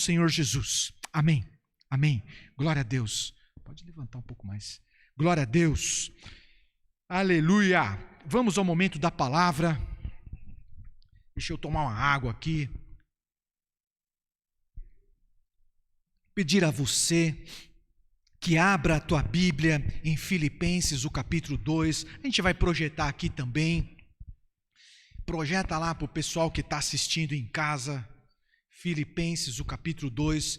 Senhor Jesus. Amém. Amém. Glória a Deus. Pode levantar um pouco mais. Glória a Deus. Aleluia. Vamos ao momento da palavra. Deixa eu tomar uma água aqui. Pedir a você que abra a tua Bíblia em Filipenses, o capítulo 2. A gente vai projetar aqui também. Projeta lá para o pessoal que está assistindo em casa. Filipenses, o capítulo 2.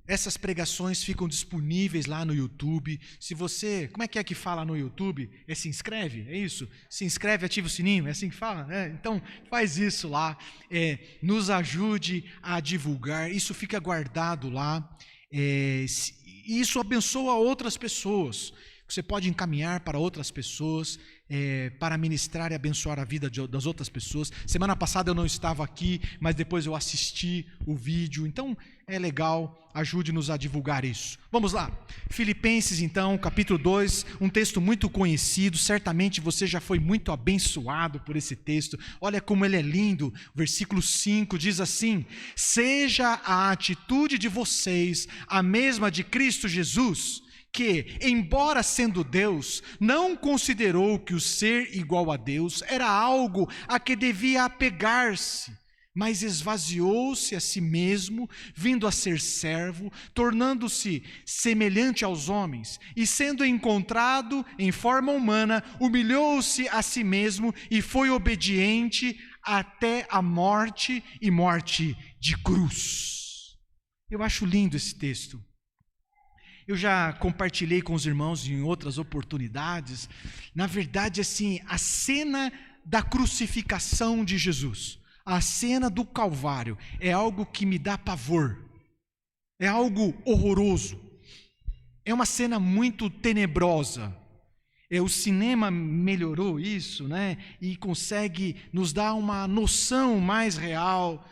Essas pregações ficam disponíveis lá no YouTube. Se você, como é que fala no YouTube? Se inscreve, é isso? Se inscreve, ativa o sininho, é assim que fala? Então faz isso lá, nos ajude a divulgar, isso fica guardado lá, isso abençoa outras pessoas. Você pode encaminhar para outras pessoas, para ministrar e abençoar a vida das outras pessoas. Semana passada eu não estava aqui, mas depois eu assisti o vídeo. Então é legal, ajude-nos a divulgar isso. Vamos lá, Filipenses então, capítulo 2, um texto muito conhecido. Certamente você já foi muito abençoado por esse texto. Olha como ele é lindo. Versículo 5 diz assim: seja a atitude de vocês a mesma de Cristo Jesus, que, embora sendo Deus, não considerou que o ser igual a Deus era algo a que devia apegar-se, mas esvaziou-se a si mesmo, vindo a ser servo, tornando-se semelhante aos homens, e sendo encontrado em forma humana, humilhou-se a si mesmo e foi obediente até a morte e morte de cruz. Eu acho lindo esse texto. Eu já compartilhei com os irmãos em outras oportunidades. Na verdade, assim, a cena da crucificação de Jesus, a cena do Calvário, é algo que me dá pavor, é algo horroroso, é uma cena muito tenebrosa. O cinema melhorou isso, né? E consegue nos dar uma noção mais real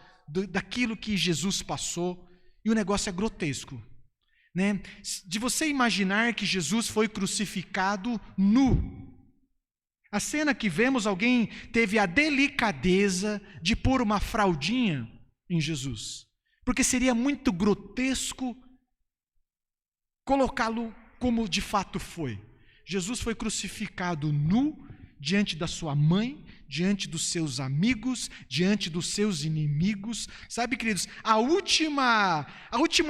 daquilo que Jesus passou, e o negócio é grotesco. De você imaginar que Jesus foi crucificado nu. A cena que vemos, alguém teve a delicadeza de pôr uma fraldinha em Jesus, porque seria muito grotesco colocá-lo como de fato foi. Jesus foi crucificado nu, diante da sua mãe, diante dos seus amigos, diante dos seus inimigos. Sabe, queridos, a última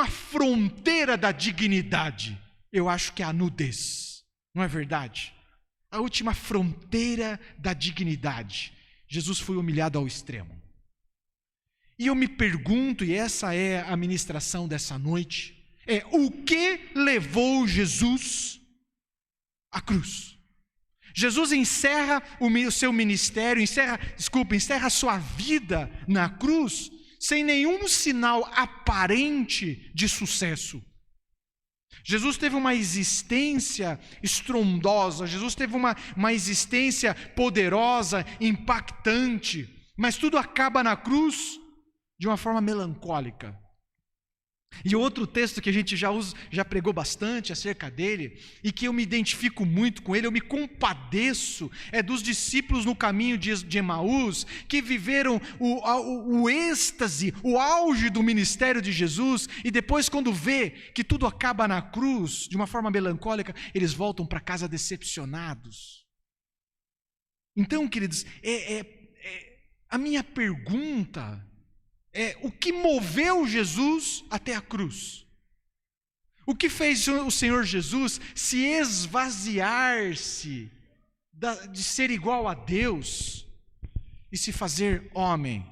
fronteira da dignidade, eu acho que é a nudez, não é verdade? A última fronteira da dignidade. Jesus foi humilhado ao extremo. E eu me pergunto, e essa é a ministração dessa noite, o que levou Jesus à cruz? Jesus encerra o seu ministério, encerra a sua vida na cruz, sem nenhum sinal aparente de sucesso. Jesus teve uma existência estrondosa, Jesus teve uma existência poderosa, impactante, mas tudo acaba na cruz de uma forma melancólica. E outro texto que a gente já pregou bastante acerca dele, e que eu me identifico muito com ele, eu me compadeço, é dos discípulos no caminho de Emaús, que viveram o êxtase, o auge do ministério de Jesus, e depois, quando vê que tudo acaba na cruz, de uma forma melancólica, eles voltam para casa decepcionados. Então, queridos, a minha pergunta o que moveu Jesus até a cruz? O que fez o Senhor Jesus se esvaziar-se de ser igual a Deus e se fazer homem?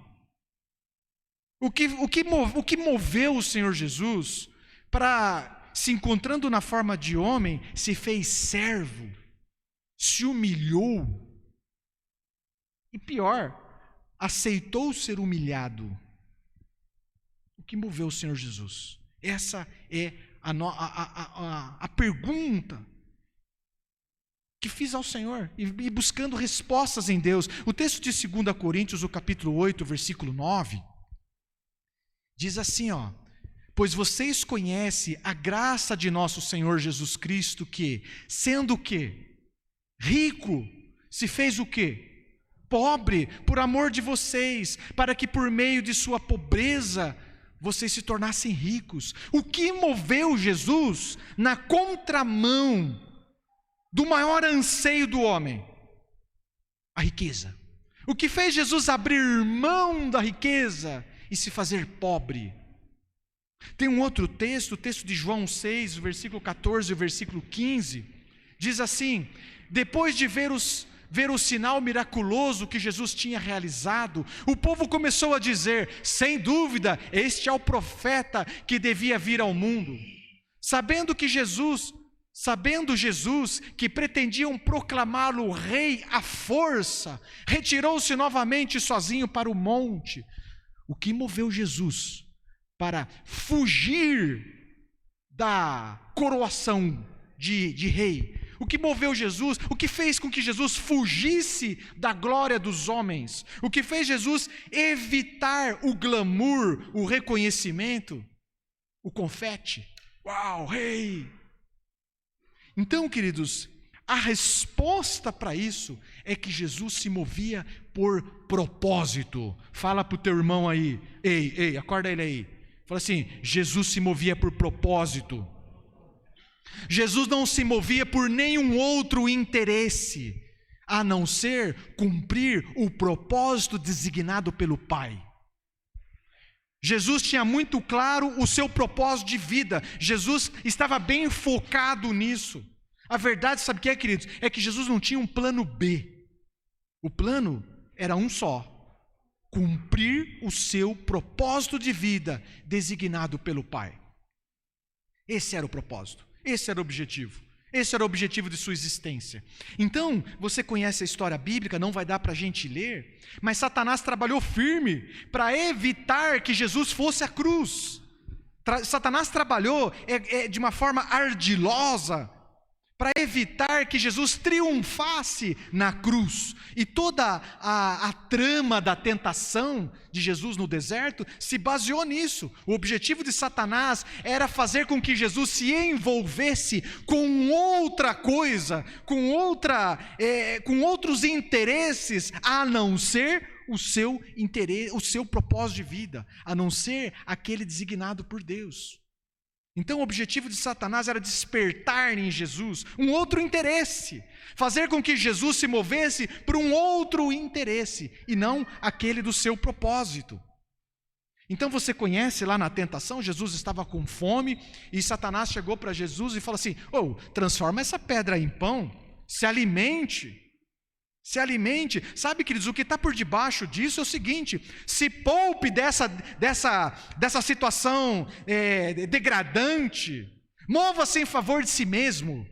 O que moveu o Senhor Jesus para, se encontrando na forma de homem, se fez servo, se humilhou e, pior, aceitou ser humilhado? O que moveu o Senhor Jesus? Essa é a pergunta que fiz ao Senhor, e buscando respostas em Deus. O texto de 2 Coríntios, o capítulo 8, versículo 9, diz assim, pois vocês conhecem a graça de nosso Senhor Jesus Cristo, que, sendo o quê? Rico, se fez o quê? Pobre, por amor de vocês, para que por meio de sua pobreza vocês se tornassem ricos. O que moveu Jesus na contramão do maior anseio do homem? A riqueza. O que fez Jesus abrir mão da riqueza e se fazer pobre? Tem um outro texto, o texto de João 6, o versículo 14 e o versículo 15, diz assim: depois de ver o sinal miraculoso que Jesus tinha realizado, o povo começou a dizer: sem dúvida, este é o profeta que devia vir ao mundo. Sabendo Jesus que pretendiam proclamá-lo rei à força, retirou-se novamente sozinho para o monte. O que moveu Jesus para fugir da coroação de rei? O que moveu Jesus, o que fez com que Jesus fugisse da glória dos homens? O que fez Jesus evitar o glamour, o reconhecimento, o confete? Uau, rei! Então, queridos, a resposta para isso é que Jesus se movia por propósito. Fala para o teu irmão aí, ei, acorda ele aí. Fala assim: Jesus se movia por propósito. Jesus não se movia por nenhum outro interesse, a não ser cumprir o propósito designado pelo Pai. Jesus tinha muito claro o seu propósito de vida. Jesus estava bem focado nisso. A verdade, sabe o que é, queridos? É que Jesus não tinha um plano B. O plano era um só: cumprir o seu propósito de vida designado pelo Pai. Esse era o propósito, esse era o objetivo. Esse era o objetivo de sua existência. Então, você conhece a história bíblica, não vai dar para a gente ler, mas Satanás trabalhou firme para evitar que Jesus fosse à cruz. Satanás trabalhou de uma forma ardilosa para evitar que Jesus triunfasse na cruz. E toda a trama da tentação de Jesus no deserto se baseou nisso. O objetivo de Satanás era fazer com que Jesus se envolvesse com outra coisa, com outros interesses, a não ser o seu interesse, o seu propósito de vida, a não ser aquele designado por Deus. Então o objetivo de Satanás era despertar em Jesus um outro interesse, fazer com que Jesus se movesse por um outro interesse, e não aquele do seu propósito. Então você conhece lá na tentação, Jesus estava com fome, e Satanás chegou para Jesus e falou assim: transforma essa pedra em pão, se alimente. Se alimente. Sabe, queridos, o que está por debaixo disso é o seguinte: se poupe dessa situação degradante, mova-se em favor de si mesmo.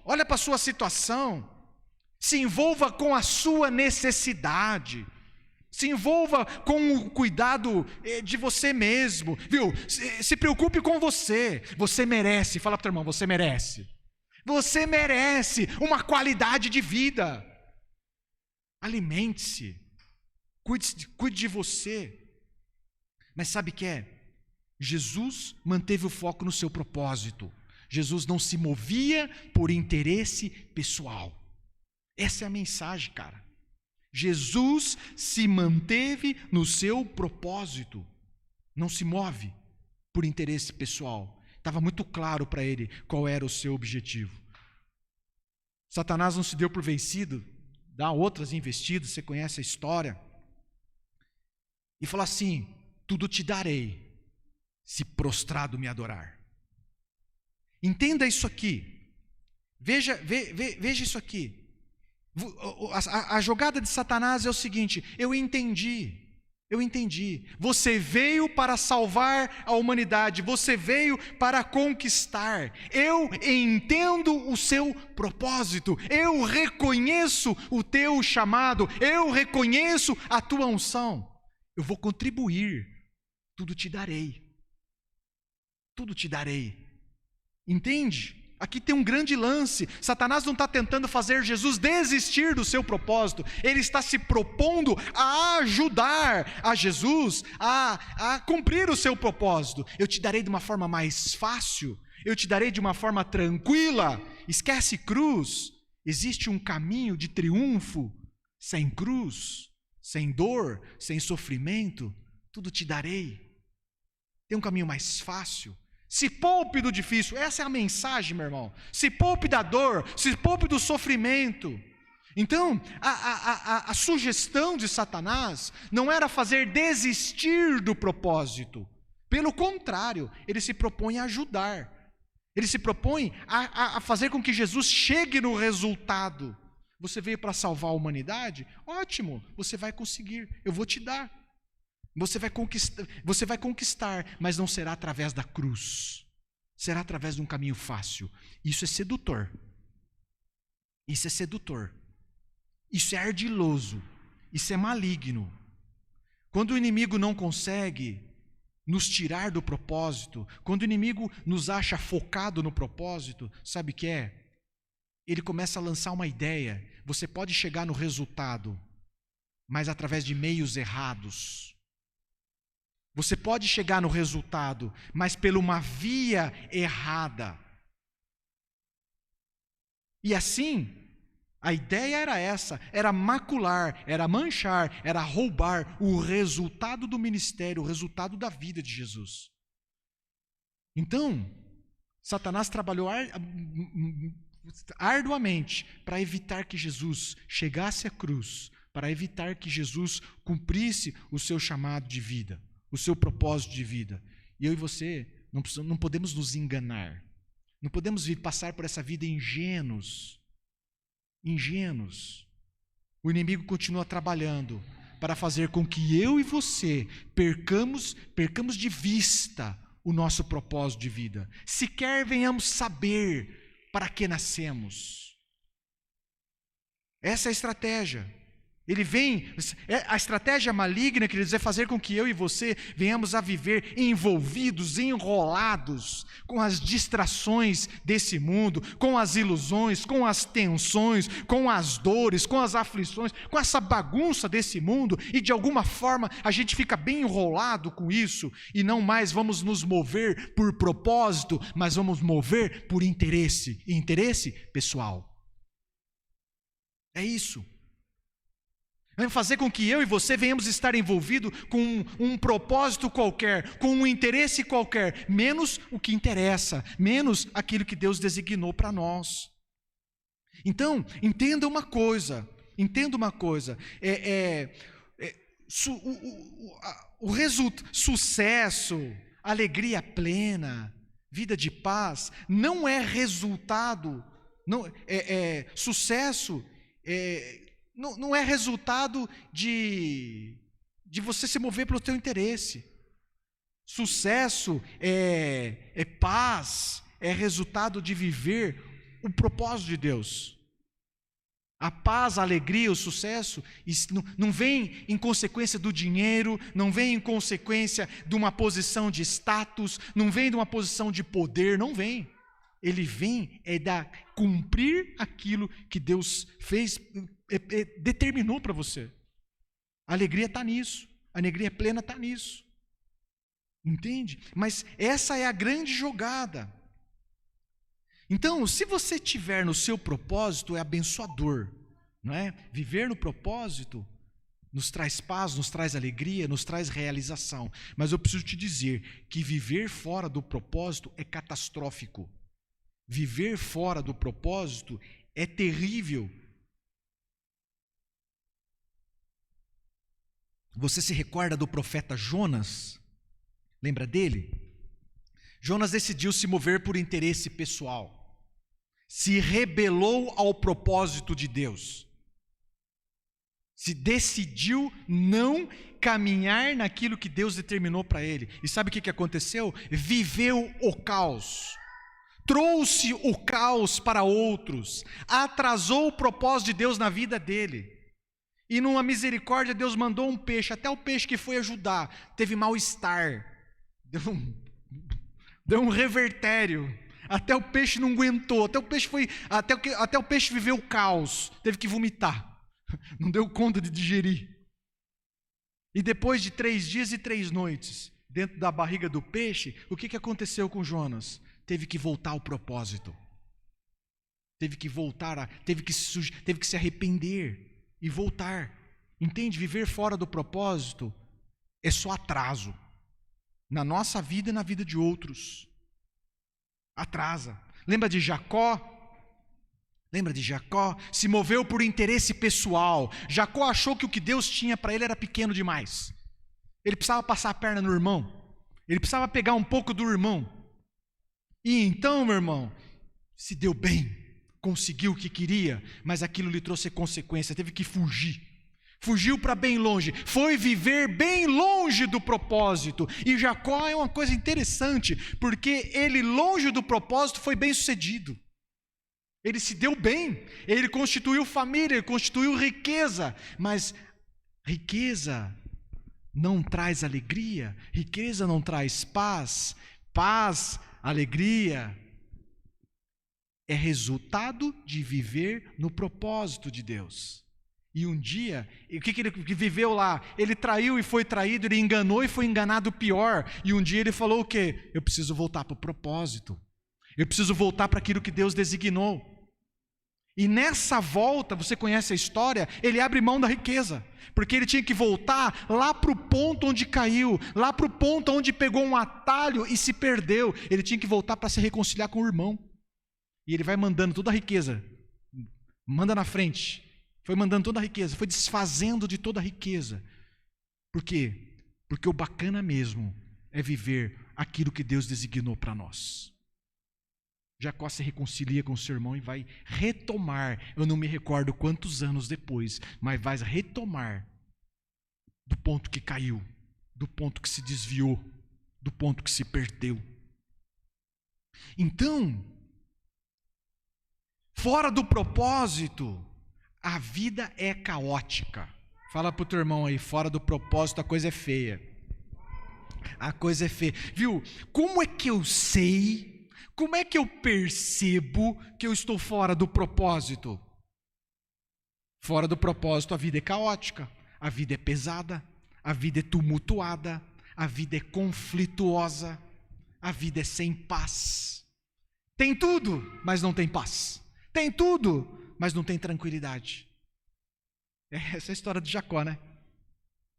Olha para a sua situação, se envolva com a sua necessidade, se envolva com o cuidado de você mesmo, viu? Se preocupe com você, você merece. Fala para o teu irmão: você merece. Você merece uma qualidade de vida. Alimente-se, cuide de você. Mas sabe o que é? Jesus manteve o foco no seu propósito. Jesus não se movia por interesse pessoal. Essa é a mensagem, cara. Jesus se manteve no seu propósito. Não se move por interesse pessoal. Estava muito claro para ele qual era o seu objetivo. Satanás não se deu por vencido, dá outras investidas, você conhece a história. E falou assim: tudo te darei, se prostrado me adorar. Entenda isso aqui. Veja isso aqui. A jogada de Satanás é o seguinte: eu entendi. Você veio para salvar a humanidade, você veio para conquistar. Eu entendo o seu propósito, eu reconheço o teu chamado, eu reconheço a tua unção. Eu vou contribuir, tudo te darei. Tudo te darei. Entende? Aqui tem um grande lance. Satanás não está tentando fazer Jesus desistir do seu propósito. Ele está se propondo a ajudar a Jesus a cumprir o seu propósito. Eu te darei de uma forma mais fácil. Eu te darei de uma forma tranquila. Esquece cruz. Existe um caminho de triunfo sem cruz, sem dor, sem sofrimento. tudo te darei. Tem um caminho mais fácil. Se poupe do difícil. Essa é a mensagem, meu irmão. Se poupe da dor, se poupe do sofrimento. Então, a sugestão de Satanás não era fazer desistir do propósito. Pelo contrário, ele se propõe a ajudar. Ele se propõe a fazer com que Jesus chegue no resultado. Você veio para salvar a humanidade? Ótimo, você vai conseguir, eu vou te dar. Você vai conquistar, mas não será através da cruz. Será através de um caminho fácil. Isso é sedutor. Isso é sedutor. Isso é ardiloso. Isso é maligno. Quando o inimigo não consegue nos tirar do propósito, quando o inimigo nos acha focado no propósito, sabe o que é? Ele começa a lançar uma ideia. Você pode chegar no resultado, mas através de meios errados. Você pode chegar no resultado, mas por uma via errada. E assim, a ideia era essa, era macular, era manchar, era roubar o resultado do ministério, o resultado da vida de Jesus. Então, Satanás trabalhou arduamente para evitar que Jesus chegasse à cruz, para evitar que Jesus cumprisse o seu chamado de vida, o seu propósito de vida. E eu e você não podemos nos enganar, não podemos passar por essa vida ingênuos. O inimigo continua trabalhando para fazer com que eu e você percamos de vista o nosso propósito de vida. Sequer venhamos saber para que nascemos. Essa é a estratégia. A estratégia maligna, queridos, é fazer com que eu e você venhamos a viver envolvidos, enrolados com as distrações desse mundo, com as ilusões, com as tensões, com as dores, com as aflições, com essa bagunça desse mundo, e de alguma forma a gente fica bem enrolado com isso, e não mais vamos nos mover por propósito, mas vamos mover por interesse, e interesse pessoal. É isso. Vai fazer com que eu e você venhamos estar envolvidos com um propósito qualquer, com um interesse qualquer, menos o que interessa, menos aquilo que Deus designou para nós. Então, entenda uma coisa, sucesso, alegria plena, vida de paz, não é resultado, sucesso não é resultado de você se mover pelo teu interesse. Sucesso é paz, é resultado de viver o propósito de Deus. A paz, a alegria, o sucesso, não vem em consequência do dinheiro, não vem em consequência de uma posição de status, não vem de uma posição de poder, não vem. Ele vem cumprir aquilo que Deus fez, determinou para você. A alegria está nisso, a alegria plena está nisso. Entende? Mas essa é a grande jogada. Então, se você tiver no seu propósito, é abençoador, não é? Viver no propósito nos traz paz, nos traz alegria, nos traz realização. Mas eu preciso te dizer que viver fora do propósito é catastrófico. Viver fora do propósito é terrível. Você se recorda do profeta Jonas? Lembra dele? Jonas decidiu se mover por interesse pessoal. Se rebelou ao propósito de Deus. Se decidiu não caminhar naquilo que Deus determinou para ele. E sabe o que aconteceu? Viveu o caos. Trouxe o caos para outros. Atrasou o propósito de Deus na vida dele. E numa misericórdia Deus mandou um peixe. Até o peixe que foi ajudar teve mal-estar. Deu um revertério. Até o peixe não aguentou. Até o peixe viveu o caos. Teve que vomitar. Não deu conta de digerir. E depois de 3 dias e 3 noites, dentro da barriga do peixe, o que aconteceu com Jonas? Teve que voltar ao propósito. Teve que se arrepender e voltar. Entende? Viver fora do propósito é só atraso. Na nossa vida e na vida de outros. Atrasa. Lembra de Jacó? Lembra de Jacó? Se moveu por interesse pessoal. Jacó achou que o que Deus tinha para ele era pequeno demais. Ele precisava passar a perna no irmão. Ele precisava pegar um pouco do irmão. E então, meu irmão, se deu bem. Conseguiu o que queria, mas aquilo lhe trouxe consequência. Teve que fugir. Fugiu para bem longe. Foi viver bem longe do propósito. E Jacó é uma coisa interessante, porque ele, longe do propósito, foi bem sucedido. Ele se deu bem, ele constituiu família, ele constituiu riqueza, mas riqueza não traz alegria, riqueza não traz paz, alegria é resultado de viver no propósito de Deus. E um dia, o que ele viveu lá? Ele traiu e foi traído, ele enganou e foi enganado pior, e um dia ele falou o quê? Eu preciso voltar para o propósito. Eu preciso voltar para aquilo que Deus designou. E nessa volta, você conhece a história, ele abre mão da riqueza, porque ele tinha que voltar lá para o ponto onde caiu, lá para o ponto onde pegou um atalho e se perdeu. Ele tinha que voltar para se reconciliar com o irmão. E ele vai mandando toda a riqueza, manda na frente, foi mandando toda a riqueza, foi desfazendo de toda a riqueza. Por quê? Porque o bacana mesmo é viver aquilo que Deus designou para nós. Jacó se reconcilia com seu irmão e vai retomar, eu não me recordo quantos anos depois, mas vai retomar do ponto que caiu, do ponto que se desviou, do ponto que se perdeu. Então, fora do propósito, a vida é caótica. Fala para o teu irmão aí, fora do propósito a coisa é feia. A coisa é feia. Viu? Como é que eu sei... Como é que eu percebo que eu estou fora do propósito? Fora do propósito, a vida é caótica, a vida é pesada, a vida é tumultuada, a vida é conflituosa, a vida é sem paz. Tem tudo, mas não tem paz. Tem tudo, mas não tem tranquilidade. Essa é a história de Jacó, né?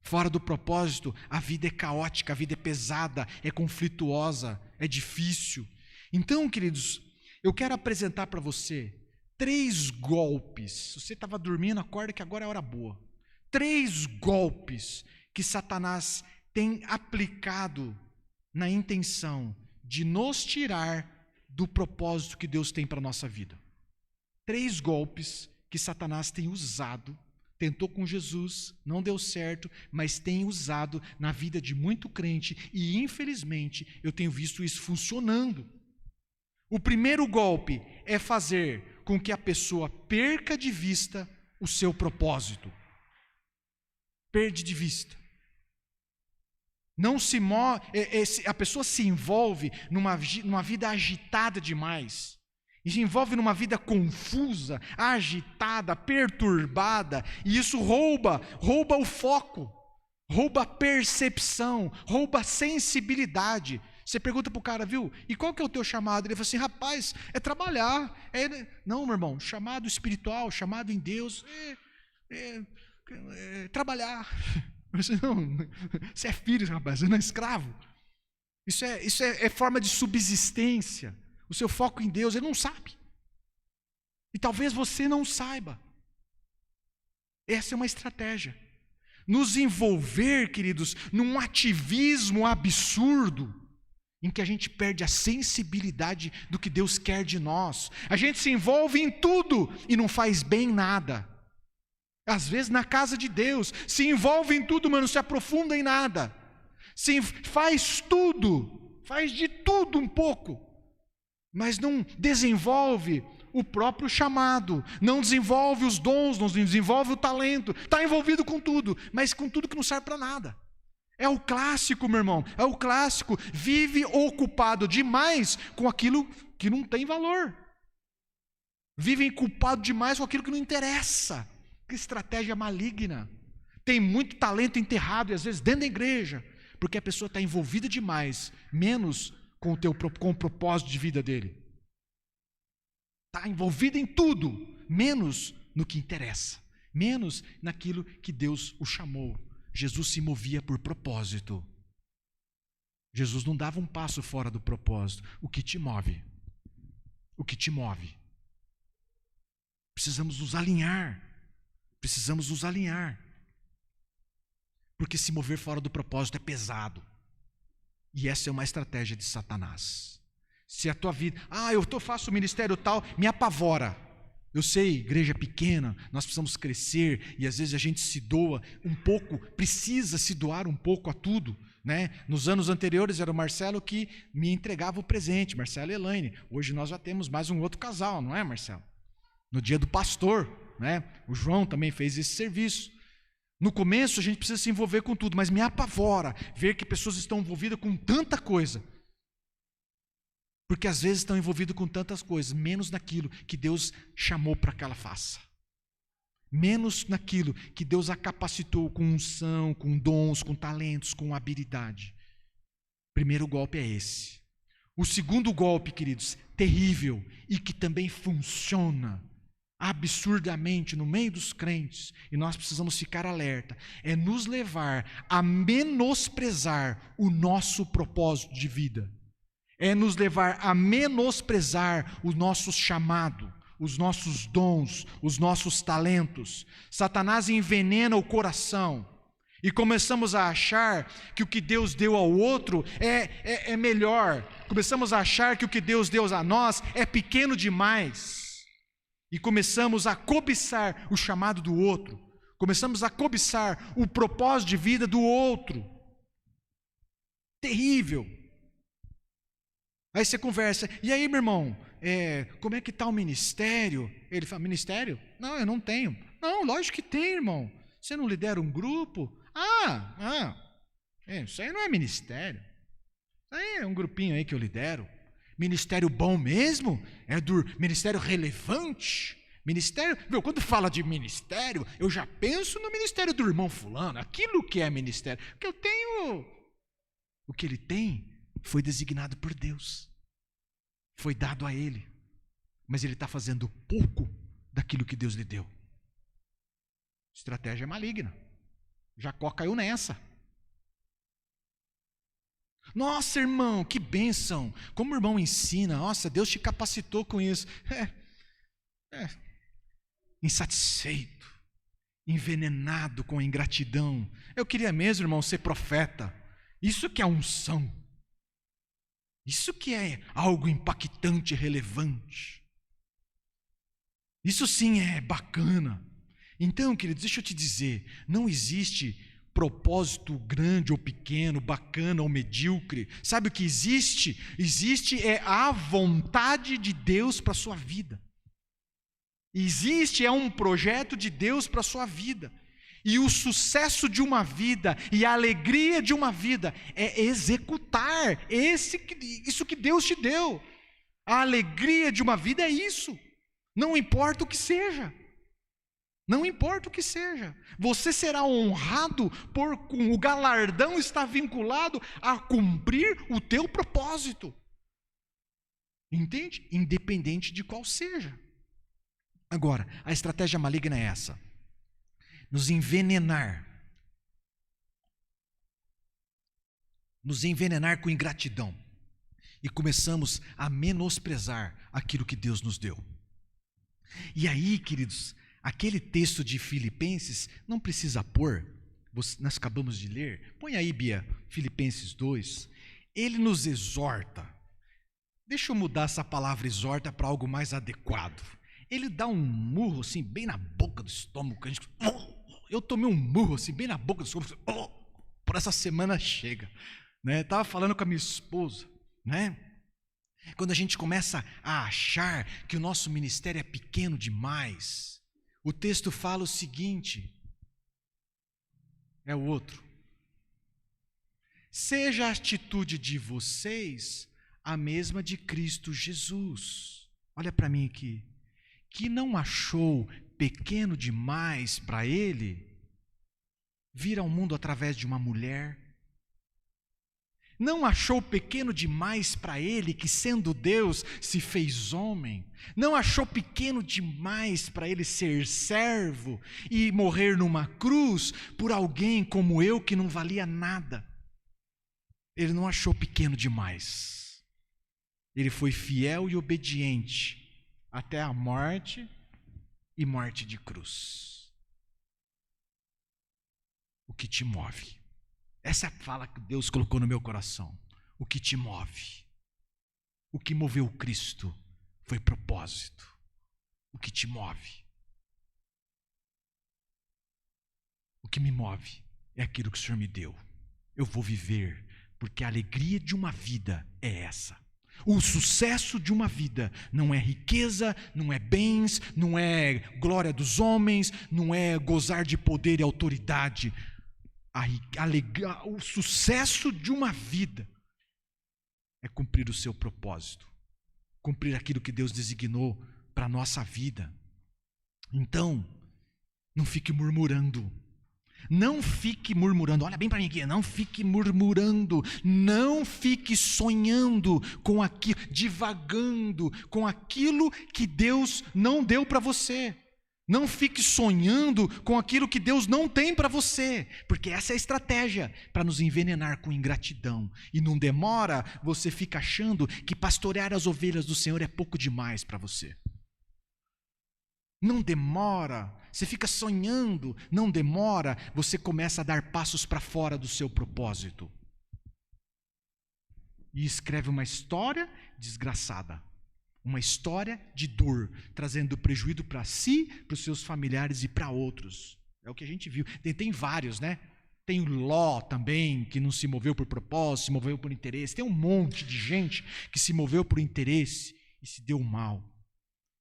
Fora do propósito, a vida é caótica, a vida é pesada, é conflituosa, é difícil. Então, queridos, eu quero apresentar para você 3 golpes. Se você estava dormindo, acorda que agora é hora boa. 3 golpes que Satanás tem aplicado na intenção de nos tirar do propósito que Deus tem para a nossa vida. 3 golpes que Satanás tem usado, tentou com Jesus, não deu certo, mas tem usado na vida de muito crente e, infelizmente, eu tenho visto isso funcionando. O primeiro golpe é fazer com que a pessoa perca de vista o seu propósito. Perde de vista. Não se a pessoa se envolve numa vida agitada demais. E se envolve numa vida confusa, agitada, perturbada, e isso rouba o foco, rouba a percepção, rouba a sensibilidade. Você pergunta para o cara, viu? E qual que é o teu chamado? Ele fala assim, rapaz, é trabalhar. Não, meu irmão, chamado espiritual, chamado em Deus, é trabalhar. Você é filho, rapaz, você não é escravo. Isso é forma de subsistência. O seu foco em Deus, ele não sabe. E talvez você não saiba. Essa é uma estratégia. Nos envolver, queridos, num ativismo absurdo, em que a gente perde a sensibilidade do que Deus quer de nós. A gente se envolve em tudo e não faz bem nada. Às vezes na casa de Deus, se envolve em tudo, mas não se aprofunda em nada. Faz tudo, faz de tudo um pouco, mas não desenvolve o próprio chamado, não desenvolve os dons, não desenvolve o talento, está envolvido com tudo, mas com tudo que não serve para nada. É o clássico, meu irmão, é o clássico. Vive ocupado demais com aquilo que não tem valor. Vivem culpado demais com aquilo que não interessa. Que estratégia maligna. Tem muito talento enterrado, e às vezes dentro da igreja, porque a pessoa está envolvida demais, menos com o propósito de vida dele. Está envolvida em tudo, menos no que interessa, menos naquilo que Deus o chamou. Jesus se movia por propósito. Jesus não dava um passo fora do propósito. O que te move? O que te move? Precisamos nos alinhar. Precisamos nos alinhar. Porque se mover fora do propósito é pesado. E essa é uma estratégia de Satanás. Se a tua vida, faço o ministério tal, me apavora. Eu sei, igreja pequena, nós precisamos crescer e às vezes a gente se doa um pouco, precisa se doar um pouco a tudo, né? Nos anos anteriores era o Marcelo que me entregava o presente, Marcelo e Elaine. Hoje nós já temos mais um outro casal, não é, Marcelo? No dia do pastor, né? O João também fez esse serviço. No começo a gente precisa se envolver com tudo, mas me apavora ver que pessoas estão envolvidas com tanta coisa. Porque às vezes estão envolvidos com tantas coisas, menos naquilo que Deus chamou para que ela faça. Menos naquilo que Deus a capacitou com unção, com dons, com talentos, com habilidade. Primeiro golpe é esse. O segundo golpe, queridos, terrível e que também funciona absurdamente no meio dos crentes, e nós precisamos ficar alerta, é nos levar a menosprezar o nosso propósito de vida. É nos levar a menosprezar o nosso chamado, os nossos dons, os nossos talentos. Satanás envenena o coração e começamos a achar que o que Deus deu ao outro é melhor. Começamos a achar que o que Deus deu a nós é pequeno demais. E começamos a cobiçar o chamado do outro. Começamos a cobiçar o propósito de vida do outro. Terrível. Aí você conversa, e aí, meu irmão, como é que está o ministério? Ele fala, ministério? Não, eu não tenho. Não, lógico que tem, irmão. Você não lidera um grupo? Isso aí não é ministério. Isso aí é um grupinho aí que eu lidero. Ministério bom mesmo? É do ministério relevante? Ministério, quando fala de ministério, eu já penso no ministério do irmão fulano, aquilo que é ministério. Porque eu tenho, o que ele tem foi designado por Deus, foi dado a ele, mas ele está fazendo pouco daquilo que Deus lhe deu. Estratégia maligna. Jacó caiu nessa. Nossa, irmão, que bênção, como o irmão ensina, nossa, Deus te capacitou com isso. Insatisfeito, envenenado com a ingratidão. Eu queria mesmo, irmão, ser profeta. Isso que é unção. Isso que é algo impactante e relevante. Isso sim é bacana. Então, queridos, deixa eu te dizer, não existe propósito grande ou pequeno, bacana ou medíocre. Sabe o que existe? Existe a vontade de Deus para a sua vida. Existe um projeto de Deus para a sua vida. E o sucesso de uma vida e a alegria de uma vida é executar isso que Deus te deu. A alegria de uma vida é isso. Não importa o que seja. Não importa o que seja. Você será honrado o galardão está vinculado a cumprir o teu propósito. Entende? Independente de qual seja. Agora, a estratégia maligna é essa. Nos envenenar com ingratidão e começamos a menosprezar aquilo que Deus nos deu. E aí, queridos, aquele texto de Filipenses, não precisa pôr, nós acabamos de ler, põe aí, Bia, Filipenses 2, ele nos exorta, deixa eu mudar essa palavra exorta para algo mais adequado, ele dá um murro assim, bem na boca do estômago, eu tomei um murro assim, bem na boca do estômago, por essa semana chega, né? Estava falando com a minha esposa, né? Quando a gente começa a achar que o nosso ministério é pequeno demais, o texto fala o seguinte, é o outro. Seja a atitude de vocês a mesma de Cristo Jesus. Olha para mim aqui. Que não achou pequeno demais para ele vir ao mundo através de uma mulher, Não achou pequeno demais para ele que, sendo Deus, se fez homem? Não achou pequeno demais para ele ser servo e morrer numa cruz por alguém como eu que não valia nada? Ele não achou pequeno demais. Ele foi fiel e obediente até a morte e morte de cruz. O que te move? Essa é a fala que Deus colocou no meu coração. O que te move? O que moveu Cristo foi propósito. O que te move? O que me move é aquilo que o Senhor me deu. Eu vou viver, porque a alegria de uma vida é essa. O sucesso de uma vida não é riqueza, não é bens, não é glória dos homens, não é gozar de poder e autoridade. O sucesso de uma vida é cumprir o seu propósito, cumprir aquilo que Deus designou para a nossa vida. Então, não fique murmurando. Não fique murmurando, olha bem para mim aqui, não fique murmurando, não fique sonhando com aquilo, divagando com aquilo que Deus não deu para você. Não fique sonhando com aquilo que Deus não tem para você, porque essa é a estratégia para nos envenenar com ingratidão. E não demora, você fica achando que pastorear as ovelhas do Senhor é pouco demais para você. Não demora, você fica sonhando, não demora, você começa a dar passos para fora do seu propósito. E escreve uma história desgraçada. Uma história de dor, trazendo prejuízo para si, para os seus familiares e para outros. É o que a gente viu. Tem vários, né? Tem o Ló também, que não se moveu por propósito, se moveu por interesse. Tem um monte de gente que se moveu por interesse e se deu mal.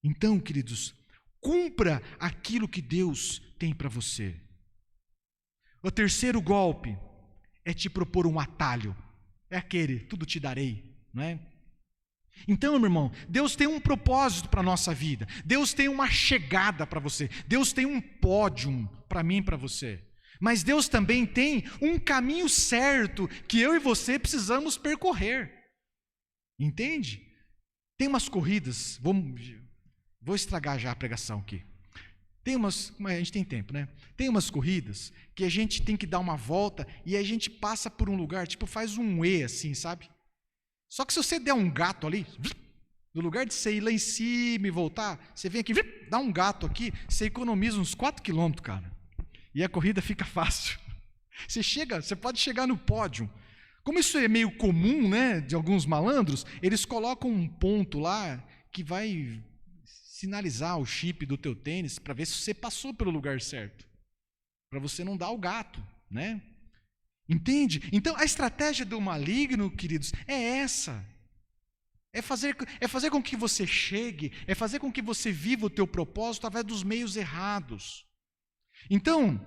Então, queridos, cumpra aquilo que Deus tem para você. O terceiro golpe é te propor um atalho. É aquele, tudo te darei, não é? Então, meu irmão, Deus tem um propósito para a nossa vida. Deus tem uma chegada para você. Deus tem um pódio para mim e para você. Mas Deus também tem um caminho certo que eu e você precisamos percorrer. Entende? Tem umas corridas, vou estragar já a pregação aqui. Tem umas, a gente tem tempo, né? Tem umas corridas que a gente tem que dar uma volta e a gente passa por um lugar, tipo faz um E assim, sabe? Só que se você der um gato ali, no lugar de você ir lá em cima e voltar, você vem aqui, dá um gato aqui, você economiza uns 4 quilômetros, cara. E a corrida fica fácil. Você pode chegar no pódio. Como isso é meio comum, né, de alguns malandros, eles colocam um ponto lá que vai sinalizar o chip do teu tênis para ver se você passou pelo lugar certo. Para você não dar o gato, né? Entende? Então, a estratégia do maligno, queridos, é essa. É fazer com que você chegue, é fazer com que você viva o teu propósito através dos meios errados. Então,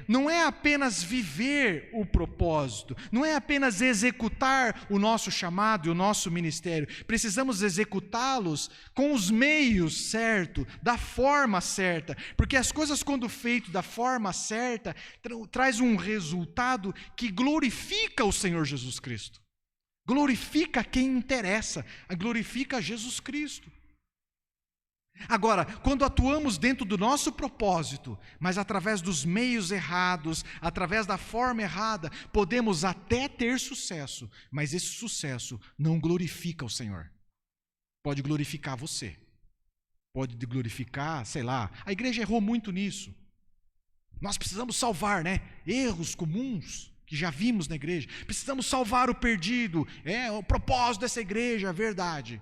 não é apenas viver o propósito, não é apenas executar o nosso chamado e o nosso ministério. Precisamos executá-los com os meios certos, da forma certa, porque as coisas, quando feito da forma certa, traz um resultado que glorifica o Senhor Jesus Cristo. Glorifica quem interessa, glorifica Jesus Cristo. Agora, quando atuamos dentro do nosso propósito, mas através dos meios errados, através da forma errada, podemos até ter sucesso, mas esse sucesso não glorifica o Senhor. Pode glorificar você, pode glorificar, sei lá, a igreja errou muito nisso. Nós precisamos salvar, né? Erros comuns que já vimos na igreja. Precisamos salvar o perdido, é o propósito dessa igreja, a verdade.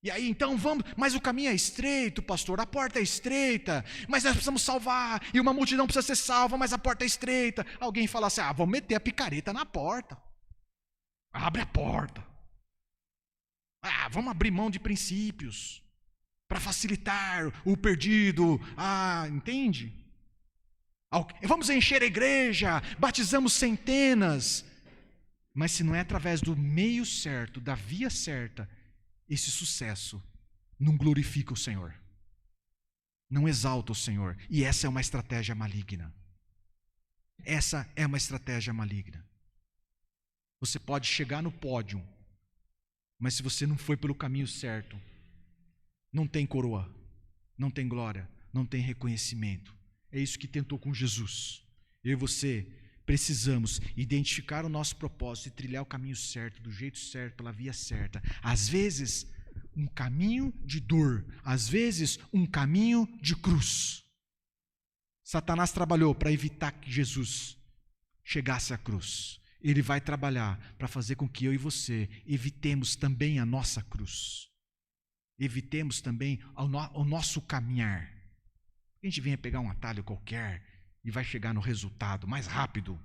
E aí, então, vamos, mas o caminho é estreito, pastor, a porta é estreita, mas nós precisamos salvar, e uma multidão precisa ser salva, mas a porta é estreita. Alguém fala assim, vamos meter a picareta na porta. Abre a porta. Vamos abrir mão de princípios, para facilitar o perdido. Entende? Vamos encher a igreja, batizamos centenas. Mas se não é através do meio certo, da via certa, esse sucesso não glorifica o Senhor, não exalta o Senhor, e essa é uma estratégia maligna. Essa é uma estratégia maligna. Você pode chegar no pódio, mas se você não foi pelo caminho certo, não tem coroa, não tem glória, não tem reconhecimento. É isso que tentou com Jesus. Eu e você precisamos identificar o nosso propósito e trilhar o caminho certo, do jeito certo, pela via certa. Às vezes, um caminho de dor, às vezes, um caminho de cruz. Satanás trabalhou para evitar que Jesus chegasse à cruz. Ele vai trabalhar para fazer com que eu e você evitemos também a nossa cruz. Evitemos também o nosso caminhar. A gente venha pegar um atalho qualquer e vai chegar no resultado mais rápido.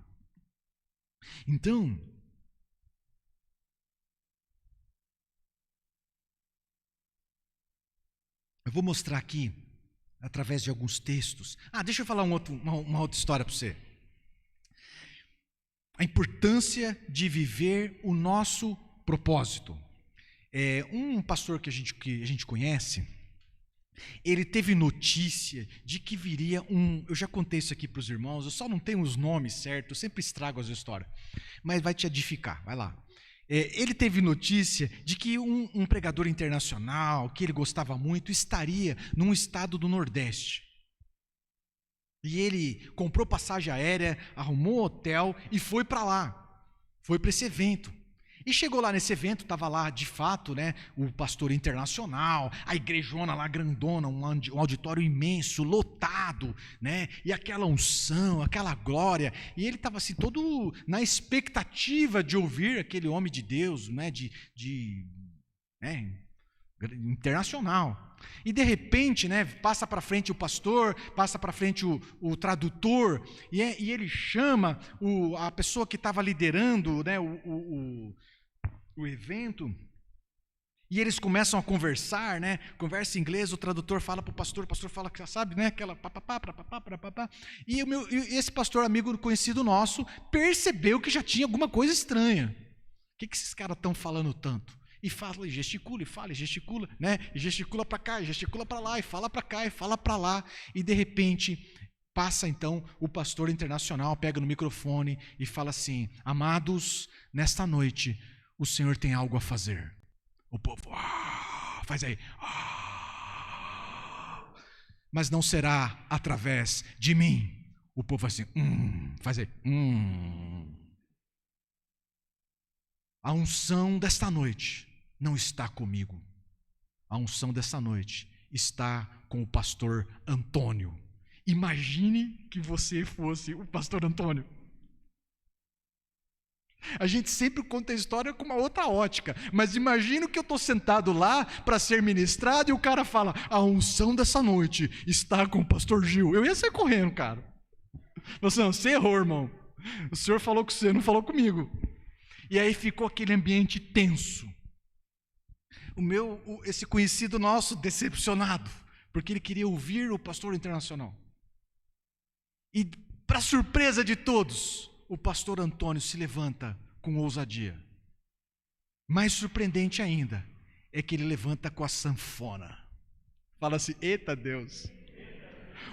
Então, eu vou mostrar aqui, através de alguns textos. Deixa eu falar uma outra história para você. A importância de viver o nosso propósito. Um pastor que a gente conhece, ele teve notícia de que viria eu já contei isso aqui para os irmãos, eu só não tenho os nomes certos, eu sempre estrago as histórias, mas vai te edificar, vai lá. Ele teve notícia de que um pregador internacional, que ele gostava muito, estaria num estado do Nordeste. E ele comprou passagem aérea, arrumou hotel e foi para lá, foi para esse evento. E chegou lá nesse evento, estava lá de fato, né, o pastor internacional, a igrejona lá grandona, um auditório imenso, lotado, né, e aquela unção, aquela glória, e ele estava assim todo na expectativa de ouvir aquele homem de Deus, né, internacional. E de repente, né, passa para frente o pastor, passa para frente o tradutor, e ele chama a pessoa que estava liderando, né, o evento, e eles começam a conversar, né, conversa em inglês, o tradutor fala para o pastor fala, sabe, né, aquela papapá, e esse pastor amigo conhecido nosso percebeu que já tinha alguma coisa estranha. O que esses caras estão falando tanto? E fala, e gesticula, né? E gesticula para cá, e gesticula para lá, e fala para cá, e fala para lá. E de repente, passa então o pastor internacional, pega no microfone e fala assim: amados, nesta noite, o Senhor tem algo a fazer. O povo, faz aí. Mas não será através de mim. O povo assim, faz aí. A unção desta noite não está comigo. A unção dessa noite está com o pastor Antônio. Imagine que você fosse o pastor Antônio. A gente sempre conta a história com uma outra ótica, mas imagino que eu estou sentado lá para ser ministrado e o cara fala: a unção dessa noite está com o pastor Gil. Eu ia sair correndo, cara. Você errou, irmão. O senhor falou com você, não falou comigo. E aí ficou aquele ambiente tenso. Esse conhecido nosso decepcionado, porque ele queria ouvir o pastor internacional. E para surpresa de todos, o pastor Antônio se levanta com ousadia. Mais surpreendente ainda é que ele levanta com a sanfona. Fala assim: eita Deus!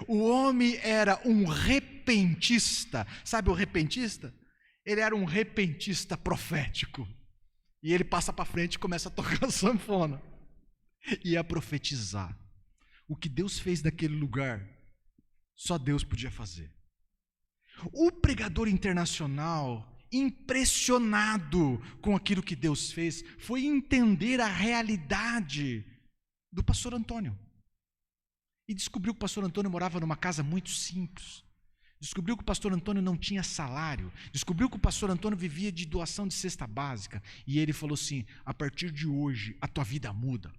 O homem era um repentista. Sabe o repentista? Ele era um repentista profético. E ele passa para frente e começa a tocar a sanfona e a profetizar. O que Deus fez naquele lugar, só Deus podia fazer. O pregador internacional, impressionado com aquilo que Deus fez, foi entender a realidade do pastor Antônio. E descobriu que o pastor Antônio morava numa casa muito simples. Descobriu que o pastor Antônio não tinha salário. Descobriu que o pastor Antônio vivia de doação de cesta básica. E ele falou assim: a partir de hoje a tua vida muda.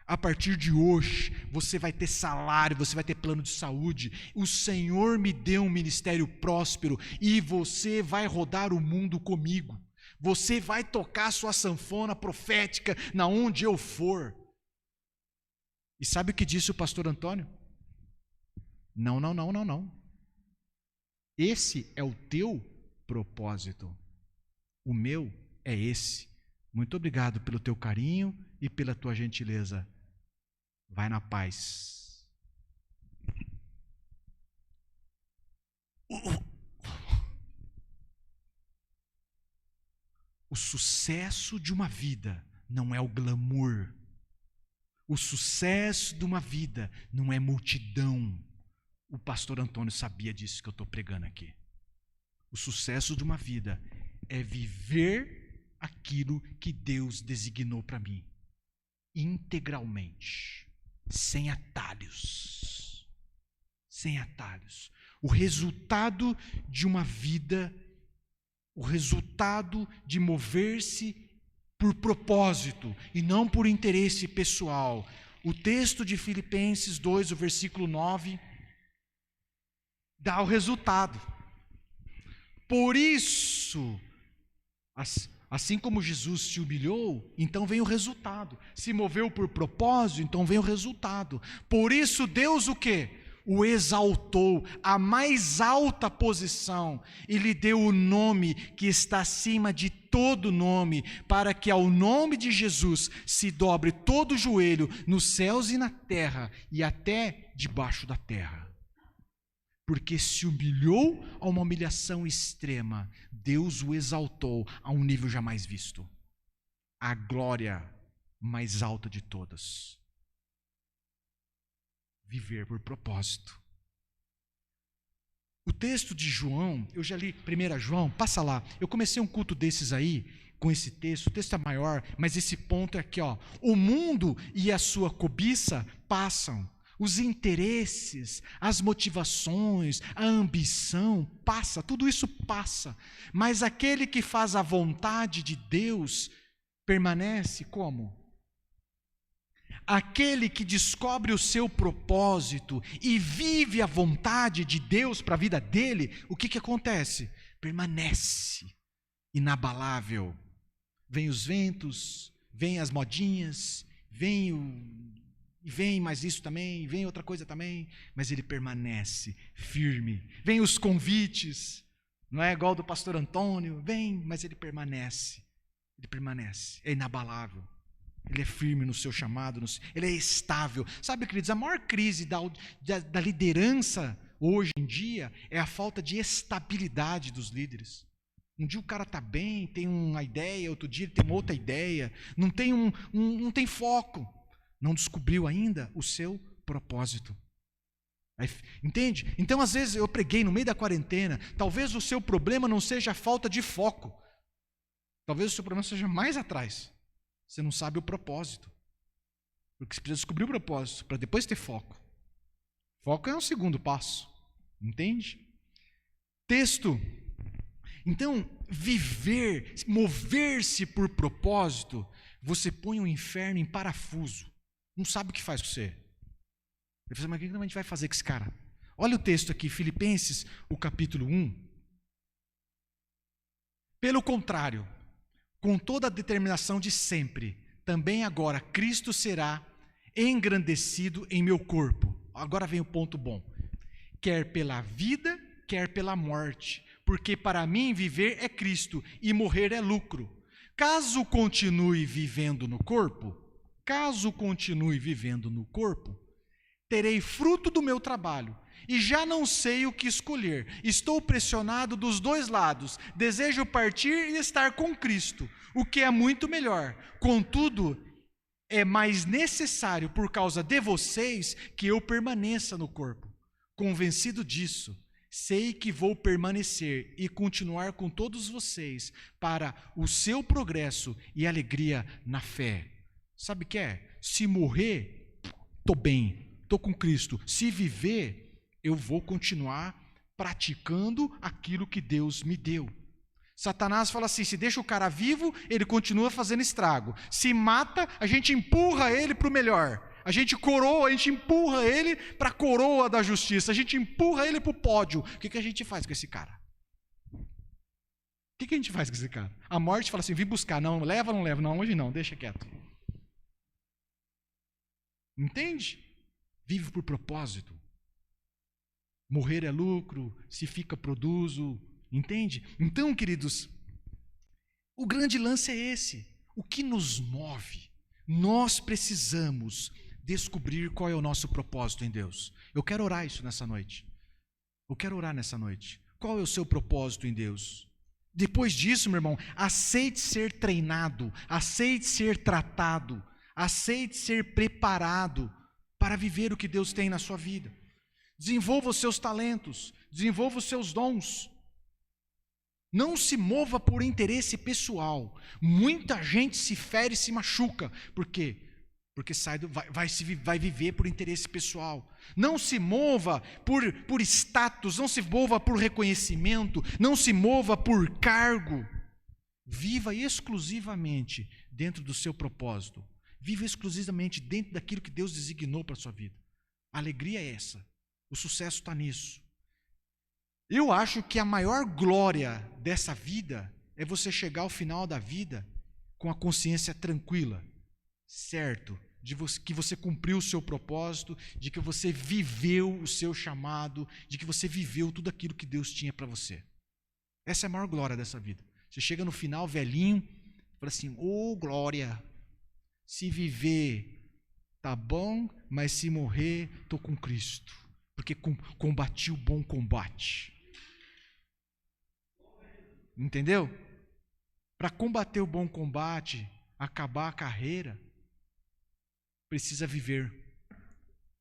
A partir de hoje você vai ter salário, você vai ter plano de saúde. O Senhor me deu um ministério próspero e você vai rodar o mundo comigo. Você vai tocar sua sanfona profética na onde eu for. E sabe o que disse o pastor Antônio? Não. Esse é o teu propósito. O meu é esse. Muito obrigado pelo teu carinho e pela tua gentileza. Vai na paz. sucesso de uma vida não é o glamour. O sucesso de uma vida não é multidão. O pastor Antônio sabia disso que eu estou pregando aqui. O sucesso de uma vida é viver aquilo que Deus designou para mim, integralmente, sem atalhos. Sem atalhos. O resultado de uma vida, o resultado de mover-se por propósito e não por interesse pessoal. O texto de Filipenses 2, o versículo 9, dá o resultado. Por isso, assim como Jesus se humilhou, então vem o resultado. Se moveu por propósito, então vem o resultado. Por isso Deus o quê? O exaltou à mais alta posição e lhe deu o nome que está acima de todo nome, para que ao nome de Jesus se dobre todo o joelho nos céus e na terra e até debaixo da terra. Porque se humilhou a uma humilhação extrema, Deus o exaltou a um nível jamais visto. A glória mais alta de todas. Viver por propósito. O texto de João, eu já li 1 João, passa lá. Eu comecei um culto desses aí, com esse texto, o texto é maior, mas esse ponto é aqui, ó. O mundo e a sua cobiça passam. Os interesses, as motivações, a ambição, passa, tudo isso passa. Mas aquele que faz a vontade de Deus permanece como? Aquele que descobre o seu propósito e vive a vontade de Deus para a vida dele, o que acontece? Permanece inabalável. Vem os ventos, vem as modinhas, vem mais isso também, vem outra coisa também, mas ele permanece firme. Vem os convites, não é igual do pastor Antônio, vem, mas ele permanece, é inabalável. Ele é firme no seu chamado, ele é estável. Sabe, queridos, a maior crise da liderança hoje em dia é a falta de estabilidade dos líderes. Um dia o cara está bem, tem uma ideia, outro dia ele tem uma outra ideia, não tem foco, não descobriu ainda o seu propósito. Entende? Então, às vezes, eu preguei no meio da quarentena, talvez o seu problema não seja a falta de foco, talvez o seu problema seja mais atrás. Você não sabe o propósito. Porque você precisa descobrir o propósito para depois ter foco. Foco é um segundo passo. Entende? Texto. Então, viver, mover-se por propósito, você põe o inferno em parafuso. Não sabe o que faz com você. Ele fala, mas o que a gente vai fazer com esse cara? Olha o texto aqui, Filipenses, o capítulo 1. Pelo contrário, com toda a determinação de sempre, também agora Cristo será engrandecido em meu corpo. Agora vem o ponto bom. Quer pela vida, quer pela morte, porque para mim viver é Cristo e morrer é lucro. Caso continue vivendo no corpo, terei fruto do meu trabalho. E já não sei o que escolher. Estou pressionado dos dois lados. Desejo partir e estar com Cristo, o que é muito melhor. Contudo, é mais necessário por causa de vocês que eu permaneça no corpo. Convencido disso, sei que vou permanecer e continuar com todos vocês para o seu progresso e alegria na fé. Sabe o que é? Se morrer, estou bem, estou com Cristo. Se viver, eu vou continuar praticando aquilo que Deus me deu. Satanás fala assim, se deixa o cara vivo, ele continua fazendo estrago. Se mata, a gente empurra ele para o melhor. A gente empurra ele para a coroa da justiça. A gente empurra ele para o pódio. O que a gente faz com esse cara? O que a gente faz com esse cara? A morte fala assim, vim buscar. Não, leva, não leva. Não, hoje não, deixa quieto. Entende? Vive por propósito. Morrer é lucro, se fica, produzo, entende? Então, queridos, o grande lance é esse. O que nos move? Nós precisamos descobrir qual é o nosso propósito em Deus. Eu quero orar isso nessa noite. Qual é o seu propósito em Deus? Depois disso, meu irmão, aceite ser treinado, aceite ser tratado, aceite ser preparado para viver o que Deus tem na sua vida. Desenvolva os seus talentos, desenvolva os seus dons. Não se mova por interesse pessoal. Muita gente se fere e se machuca. Por quê? Porque vai viver por interesse pessoal. Não se mova por status, não se mova por reconhecimento, não se mova por cargo. Viva exclusivamente dentro do seu propósito. Viva exclusivamente dentro daquilo que Deus designou para a sua vida. A alegria é essa. O sucesso está nisso. Eu acho que a maior glória dessa vida é você chegar ao final da vida com a consciência tranquila, certo? Que você cumpriu o seu propósito, de que você viveu o seu chamado, de que você viveu tudo aquilo que Deus tinha para você. Essa é a maior glória dessa vida. Você chega no final velhinho, fala assim: ô glória, se viver tá bom, mas se morrer estou com Cristo, porque combati o bom combate. Entendeu? Para combater o bom combate, acabar a carreira, precisa viver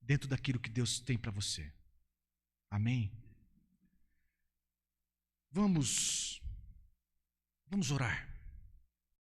dentro daquilo que Deus tem para você. Amém? Vamos orar.